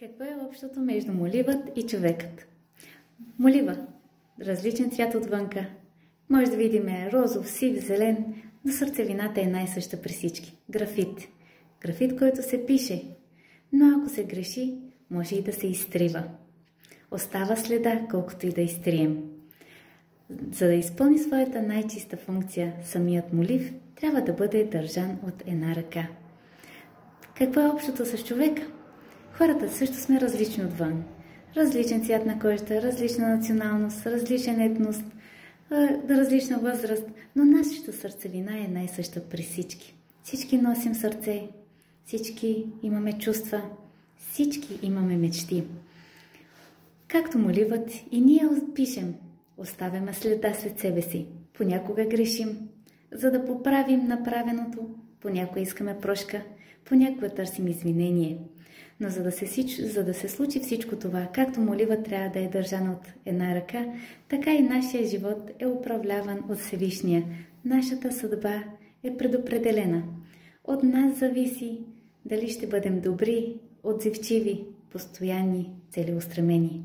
Какво е общото между моливът и човекът? Молива – различен цвят отвънка. Може да видим розов, сив, зелен, но сърцевината е най-съща при всички. Графит. Графит, който се пише, но ако се греши, може и да се изтрива. Остава следа, колкото и да изтрием. За да изпълни своята най-чиста функция, самият молив трябва да бъде държан от една ръка. Какво е общото с човека? Хората също сме различни отвън. Различен цвят на кожата, различна националност, различен етност, различна възраст, но нашата сърцевина е най-съща при всички. Всички носим сърце, всички имаме чувства, всички имаме мечти. Както моливат, и ние пишем, оставяме следа след себе си. Понякога грешим, за да поправим направеното, понякога искаме прошка, понякога търсим извинение. Но за да се случи всичко това, както молива трябва да е държана от една ръка, така и нашия живот е управляван от Всевишния. Нашата съдба е предопределена. От нас зависи дали ще бъдем добри, отзивчиви, постоянни, целеустремени.